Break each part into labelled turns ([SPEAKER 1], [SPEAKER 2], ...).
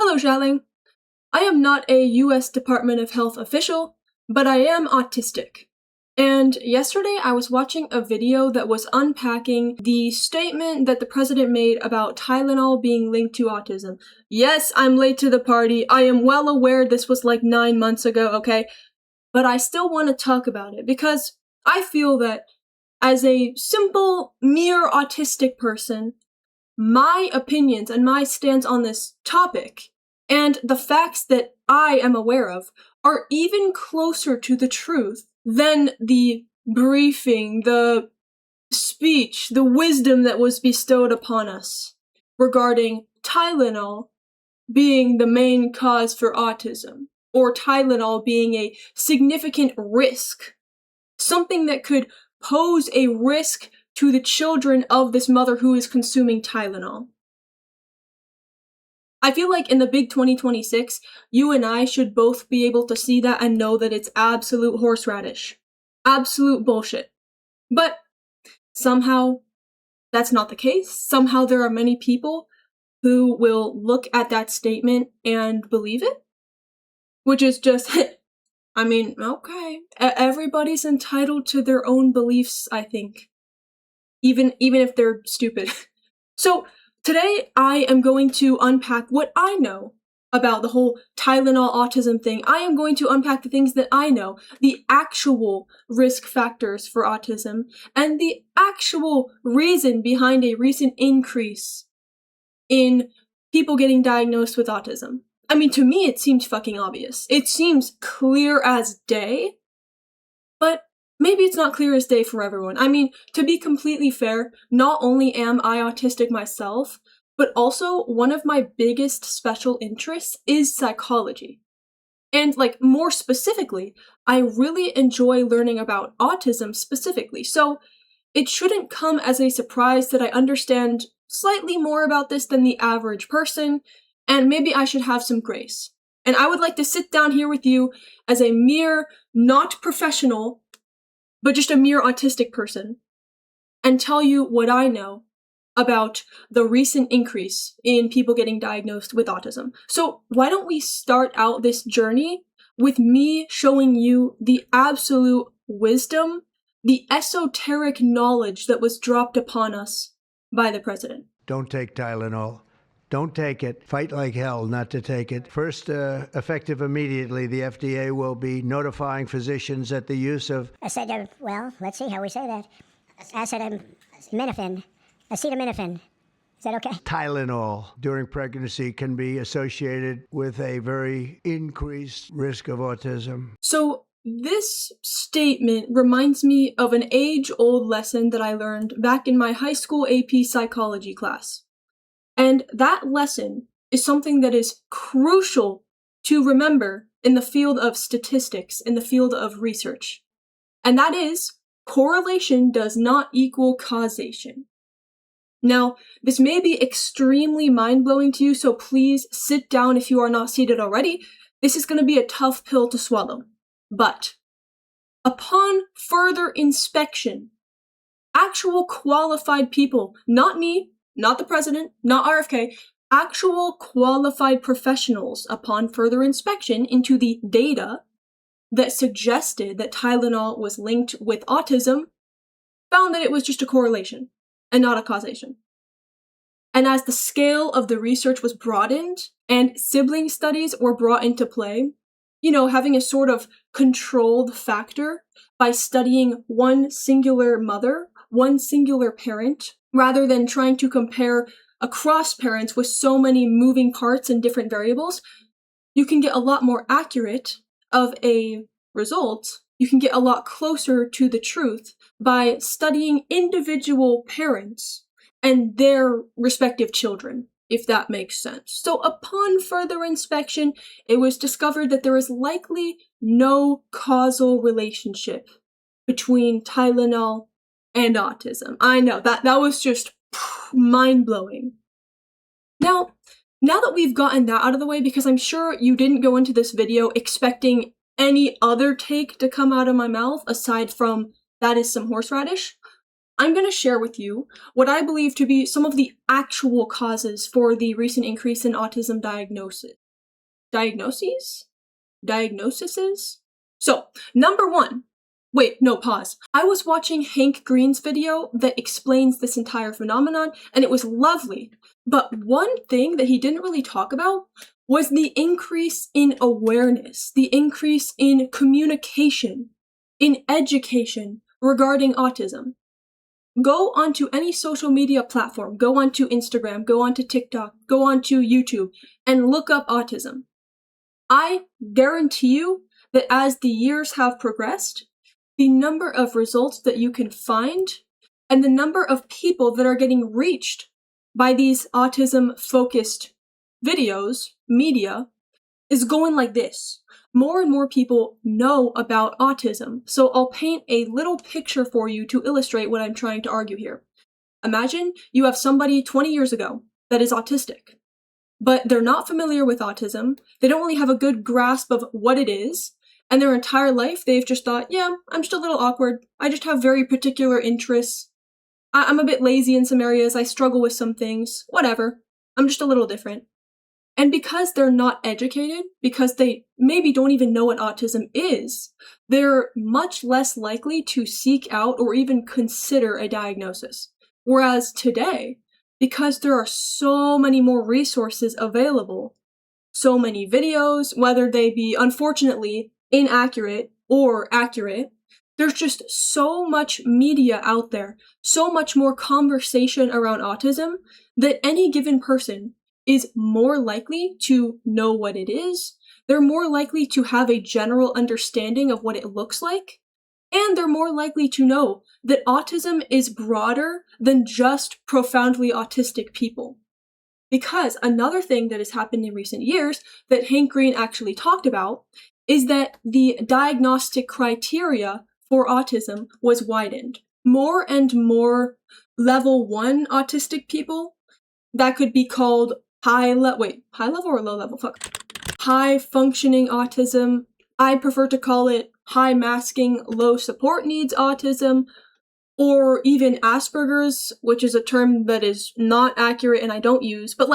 [SPEAKER 1] Hello, Xiaoling. I am not a US Department of Health official, but I am autistic. And yesterday I was watching a video that was unpacking the statement that the president made about Tylenol being linked to autism. Yes, I'm late to the party. I am well aware this was like 9 months ago, okay? But I still want to talk about it because I feel that as a simple, mere autistic person, my opinions and my stance on this topic and the facts that I am aware of are even closer to the truth than the briefing, the speech, the wisdom that was bestowed upon us regarding Tylenol being the main cause for autism, or Tylenol being a significant risk, something that could pose a risk to the children of this mother who is consuming Tylenol. I feel like in the big 2026, you and I should both be able to see that and know that it's absolute horseradish. Absolute bullshit. But somehow, that's not the case. Somehow there are many people who will look at that statement and believe it. Which is just, I mean, okay. Everybody's entitled to their own beliefs, I think. Even if they're stupid. So, today I am going to unpack what I know about the whole Tylenol autism thing. I am going to unpack the things that I know, the actual risk factors for autism, and the actual reason behind a recent increase in people getting diagnosed with autism. I mean, to me, it seems fucking obvious. It seems clear as day, but maybe it's not clear as day for everyone. I mean, to be completely fair, not only am I autistic myself, but also one of my biggest special interests is psychology. And, more specifically, I really enjoy learning about autism specifically. So, it shouldn't come as a surprise that I understand slightly more about this than the average person, and maybe I should have some grace. And I would like to sit down here with you as a mere, not professional, but just a mere autistic person, and tell you what I know about the recent increase in people getting diagnosed with autism. So why don't we start out this journey with me showing you the absolute wisdom, the esoteric knowledge that was dropped upon us by the president.
[SPEAKER 2] Don't take Tylenol. Don't take it. Fight like hell not to take it. First, effective immediately, the FDA will be notifying physicians that the use of...
[SPEAKER 3] well, let's see how we say that. Acetaminophen. Is that okay?
[SPEAKER 2] Tylenol during pregnancy can be associated with a very increased risk of autism.
[SPEAKER 1] So this statement reminds me of an age-old lesson that I learned back in my high school AP psychology class. And that lesson is something that is crucial to remember in the field of statistics, in the field of research. And that is, correlation does not equal causation. Now, this may be extremely mind-blowing to you, so please sit down if you are not seated already. This is going to be a tough pill to swallow. But, upon further inspection, actual qualified people, not me, not the president, not RFK, actual qualified professionals upon further inspection into the data that suggested that Tylenol was linked with autism, found that it was just a correlation and not a causation. And as the scale of the research was broadened and sibling studies were brought into play, having a sort of controlled factor by studying one singular mother, one singular parent, rather than trying to compare across parents with so many moving parts and different variables, you can get a lot more accurate of a result. You can get a lot closer to the truth by studying individual parents and their respective children, if that makes sense. So upon further inspection, it was discovered that there is likely no causal relationship between Tylenol and autism. I know, that was just mind-blowing. Now that we've gotten that out of the way, because I'm sure you didn't go into this video expecting any other take to come out of my mouth aside from that is some horseradish, I'm going to share with you what I believe to be some of the actual causes for the recent increase in autism diagnoses? So, number one. Wait, no, pause. I was watching Hank Green's video that explains this entire phenomenon, and it was lovely. But one thing that he didn't really talk about was the increase in awareness, the increase in communication, in education regarding autism. Go onto any social media platform, go onto Instagram, go onto TikTok, go onto YouTube, and look up autism. I guarantee you that as the years have progressed, the number of results that you can find and the number of people that are getting reached by these autism-focused videos, media, is going like this. More and more people know about autism, so I'll paint a little picture for you to illustrate what I'm trying to argue here. Imagine you have somebody 20 years ago that is autistic, but they're not familiar with autism, they don't really have a good grasp of what it is, and their entire life they've just thought, yeah, I'm just a little awkward, I just have very particular interests, I'm a bit lazy in some areas, I struggle with some things, whatever, I'm just a little different. And because they're not educated, because they maybe don't even know what autism is, they're much less likely to seek out or even consider a diagnosis. Whereas today, because there are so many more resources available, so many videos, whether they be unfortunately inaccurate or accurate, there's just so much media out there, so much more conversation around autism that any given person is more likely to know what it is, they're more likely to have a general understanding of what it looks like, and they're more likely to know that autism is broader than just profoundly autistic people. Because another thing that has happened in recent years that Hank Green actually talked about is that the diagnostic criteria for autism was widened. More and more level 1 autistic people that could be called high level or low level? High functioning autism. I prefer to call it high masking, low support needs autism, or even Asperger's, which is a term that is not accurate and I don't use, but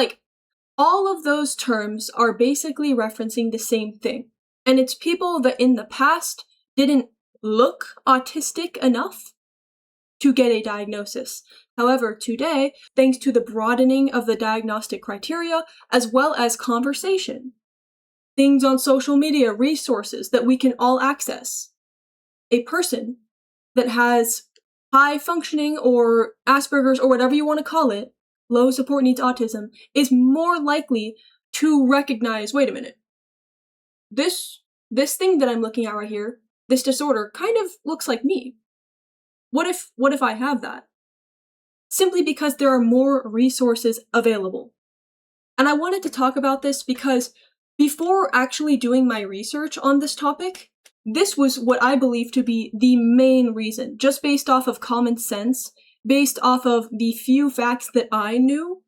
[SPEAKER 1] all of those terms are basically referencing the same thing. And it's people that in the past didn't look autistic enough to get a diagnosis. However, today, thanks to the broadening of the diagnostic criteria, as well as conversation, things on social media, resources that we can all access, a person that has high functioning or Asperger's or whatever you want to call it, low support needs autism, is more likely to recognize, wait a minute, this thing that I'm looking at right here, this disorder kind of looks like me. What if I have that? Simply because there are more resources available. And I wanted to talk about this because before actually doing my research on this topic, this was what I believe to be the main reason, just based off of common sense, based off of the few facts that I knew.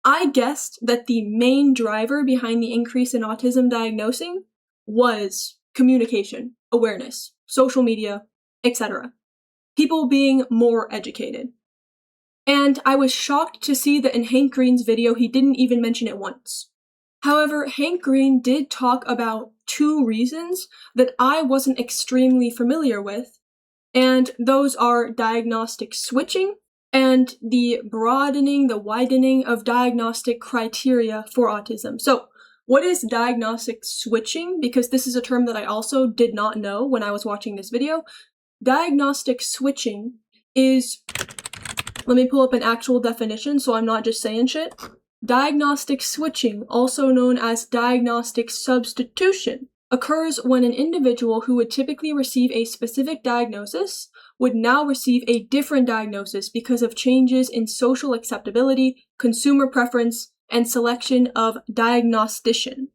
[SPEAKER 1] I guessed that the main driver behind the increase in autism diagnosing was communication, awareness, social media, etc. People being more educated. And I was shocked to see that in Hank Green's video, he didn't even mention it once. However, Hank Green did talk about 2 reasons that I wasn't extremely familiar with, and those are diagnostic switching and the widening of diagnostic criteria for autism. So, what is diagnostic switching? Because this is a term that I also did not know when I was watching this video. Diagnostic switching is, let me pull up an actual definition so I'm not just saying shit. Diagnostic switching, also known as diagnostic substitution, occurs when an individual who would typically receive a specific diagnosis would now receive a different diagnosis because of changes in social acceptability, consumer preference, and selection of diagnostician.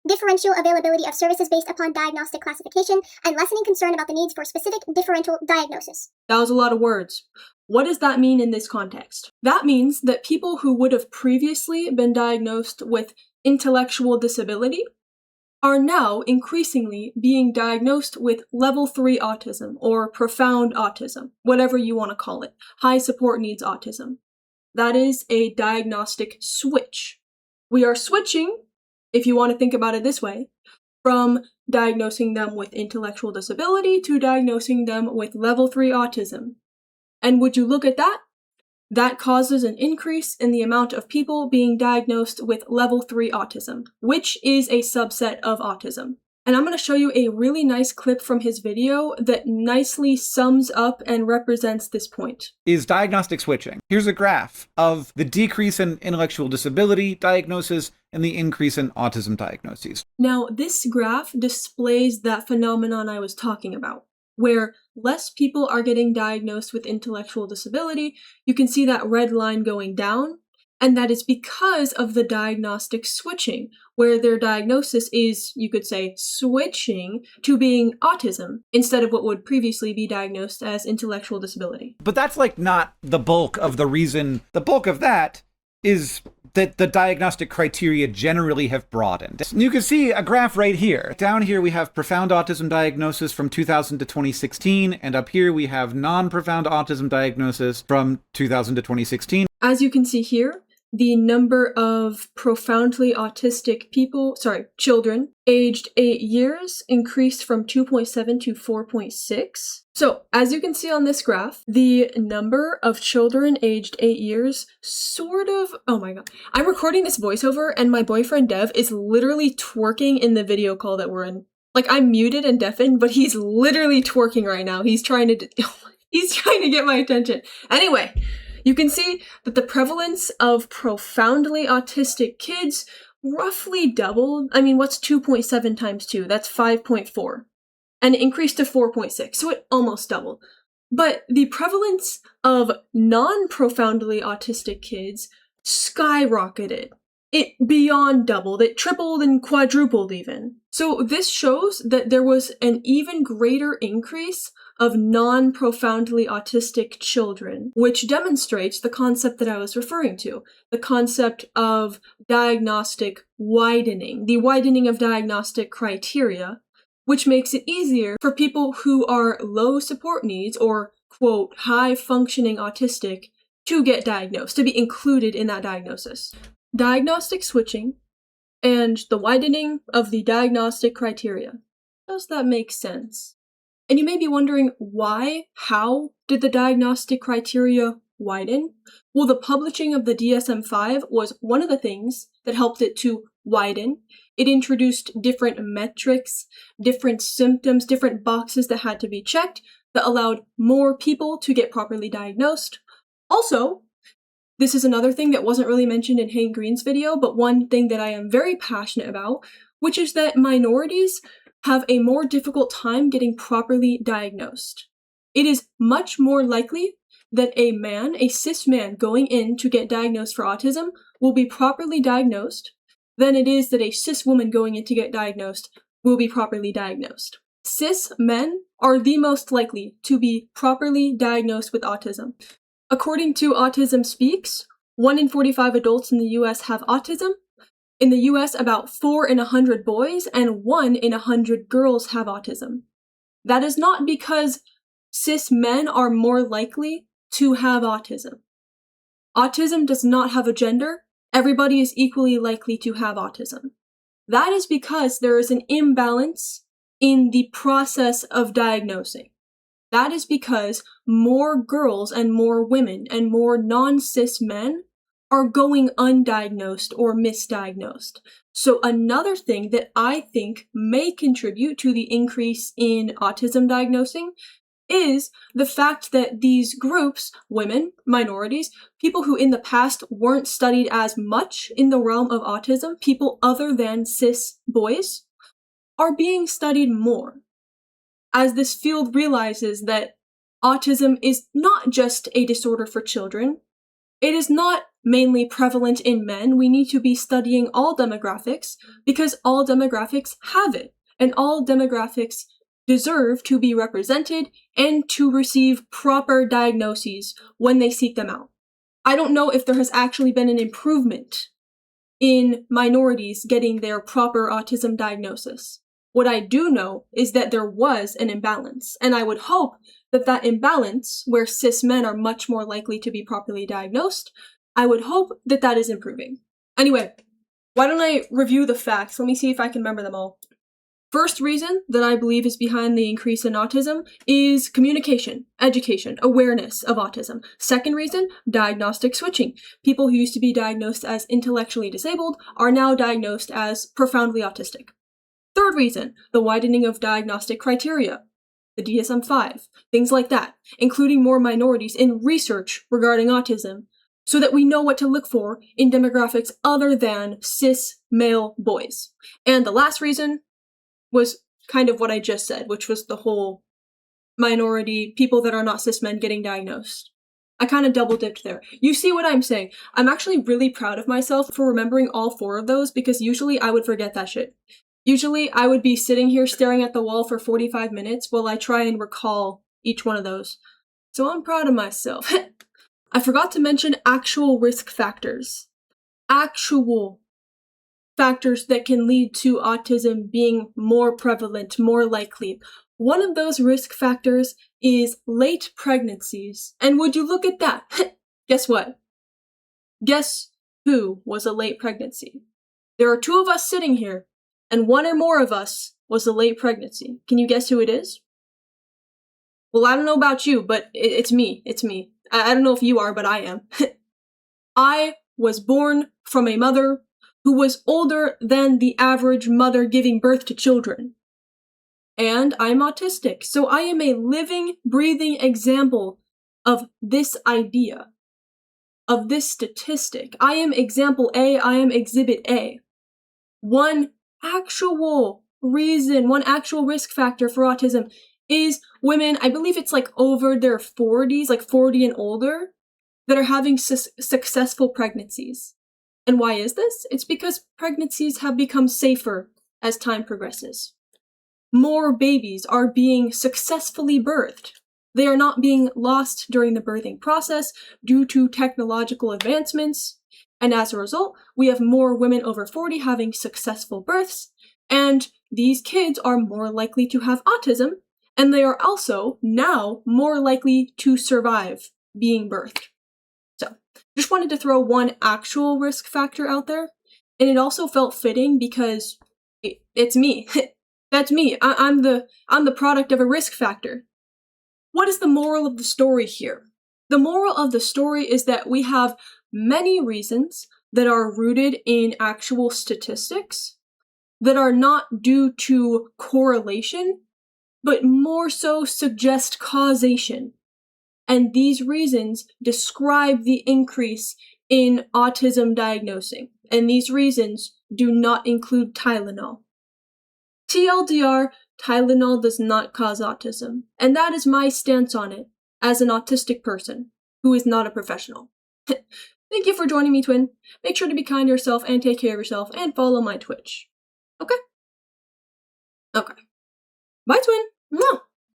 [SPEAKER 4] Differential availability of services based upon diagnostic classification, and lessening concern about the needs for specific differential diagnosis.
[SPEAKER 1] That was a lot of words. What does that mean in this context? That means that people who would have previously been diagnosed with intellectual disability are now increasingly being diagnosed with level 3 autism or profound autism, whatever you want to call it, high support needs autism. That is a diagnostic switch. We are switching, if you want to think about it this way, from diagnosing them with intellectual disability to diagnosing them with level 3 autism. And would you look at that? That causes an increase in the amount of people being diagnosed with level 3 autism, which is a subset of autism. And I'm going to show you a really nice clip from his video that nicely sums up and represents this point.
[SPEAKER 5] Is diagnostic switching. Here's a graph of the decrease in intellectual disability diagnosis and the increase in autism diagnoses.
[SPEAKER 1] Now, this graph displays that phenomenon I was talking about, where less people are getting diagnosed with intellectual disability. You can see that red line going down, and that is because of the diagnostic switching, where their diagnosis is, you could say, switching to being autism instead of what would previously be diagnosed as intellectual disability.
[SPEAKER 5] But that's like not the bulk of the reason. The bulk of that is that the diagnostic criteria generally have broadened. You can see a graph right here. Down here we have profound autism diagnosis from 2000 to 2016, and up here we have non-profound autism diagnosis from 2000 to 2016.
[SPEAKER 1] As you can see here, the number of profoundly autistic children aged 8 years increased from 2.7 to 4.6. So, as you can see on this graph, the number of children aged 8 years oh my god. I'm recording this voiceover and my boyfriend Dev is literally twerking in the video call that we're in. Like, I'm muted and deafened, but he's literally twerking right now. He's trying to get my attention. Anyway, you can see that the prevalence of profoundly autistic kids roughly doubled. I mean, what's 2.7 times 2? That's 5.4. And it increased to 4.6, so it almost doubled. But the prevalence of non-profoundly autistic kids skyrocketed. It beyond doubled. It tripled and quadrupled even. So this shows that there was an even greater increase of non-profoundly autistic children, which demonstrates the concept that I was referring to, the concept of diagnostic widening, the widening of diagnostic criteria, which makes it easier for people who are low support needs or, quote, high-functioning autistic to get diagnosed, to be included in that diagnosis. Diagnostic switching and the widening of the diagnostic criteria. Does that make sense? And you may be wondering how did the diagnostic criteria widen? Well, the publishing of the DSM-5 was one of the things that helped it to widen. It introduced different metrics, different symptoms, different boxes that had to be checked that allowed more people to get properly diagnosed. Also, this is another thing that wasn't really mentioned in Hank Green's video, but one thing that I am very passionate about, which is that minorities have a more difficult time getting properly diagnosed. It is much more likely that a cis man going in to get diagnosed for autism will be properly diagnosed than it is that a cis woman going in to get diagnosed will be properly diagnosed. Cis men are the most likely to be properly diagnosed with autism. According to Autism Speaks, 1 in 45 adults in the US have autism. In the US, about 4 in 100 boys and 1 in 100 girls have autism. That is not because cis men are more likely to have autism. Autism does not have a gender. Everybody is equally likely to have autism. That is because there is an imbalance in the process of diagnosing. That is because more girls and more women and more non-cis men are going undiagnosed or misdiagnosed. So another thing that I think may contribute to the increase in autism diagnosing is the fact that these groups, women, minorities, people who in the past weren't studied as much in the realm of autism, people other than cis boys, are being studied more. As this field realizes that autism is not just a disorder for children, it is not mainly prevalent in men. We need to be studying all demographics because all demographics have it, and all demographics deserve to be represented and to receive proper diagnoses when they seek them out. I don't know if there has actually been an improvement in minorities getting their proper autism diagnosis. What I do know is that there was an imbalance, and I would hope that that imbalance, where cis men are much more likely to be properly diagnosed, I would hope that that is improving. Anyway, why don't I review the facts? Let me see if I can remember them all. First reason that I believe is behind the increase in autism is communication, education, awareness of autism. Second reason, diagnostic switching. People who used to be diagnosed as intellectually disabled are now diagnosed as profoundly autistic. Third reason, the widening of diagnostic criteria, the DSM-5, things like that, including more minorities in research regarding autism, so that we know what to look for in demographics other than cis male boys. And the last reason was kind of what I just said, which was the whole minority, people that are not cis men getting diagnosed. I kind of double dipped there. You see what I'm saying? I'm actually really proud of myself for remembering all 4 of those, because usually I would forget that shit. Usually I would be sitting here staring at the wall for 45 minutes while I try and recall each one of those. So I'm proud of myself. I forgot to mention actual risk factors. Actual factors that can lead to autism being more prevalent, more likely. One of those risk factors is late pregnancies. And would you look at that? Guess what? Guess who was a late pregnancy? There are 2 of us sitting here, and 1 or more of us was a late pregnancy. Can you guess who it is? Well, I don't know about you, but it's me. It's me. I don't know if you are, but I am. I was born from a mother who was older than the average mother giving birth to children. And I'm autistic, so I am a living, breathing example of this idea, of this statistic. I am example A, I am exhibit A. One actual reason, one actual risk factor for autism is women, I believe it's like over their 40s, like 40 and older, that are having successful pregnancies. And why is this? It's because pregnancies have become safer as time progresses. More babies are being successfully birthed. They are not being lost during the birthing process due to technological advancements. And as a result, we have more women over 40 having successful births, and these kids are more likely to have autism, and they are also now more likely to survive being birthed. So, just wanted to throw one actual risk factor out there, and it also felt fitting because it's me. That's me. I'm the product of a risk factor. What is the moral of the story here? The moral of the story is that we have many reasons that are rooted in actual statistics that are not due to correlation, but more so suggest causation. And these reasons describe the increase in autism diagnosing. And these reasons do not include Tylenol. TLDR, Tylenol does not cause autism. And that is my stance on it as an autistic person who is not a professional. Thank you for joining me, Twin. Make sure to be kind to yourself and take care of yourself and follow my Twitch. Okay? Okay. Bye, Twin. Mwah!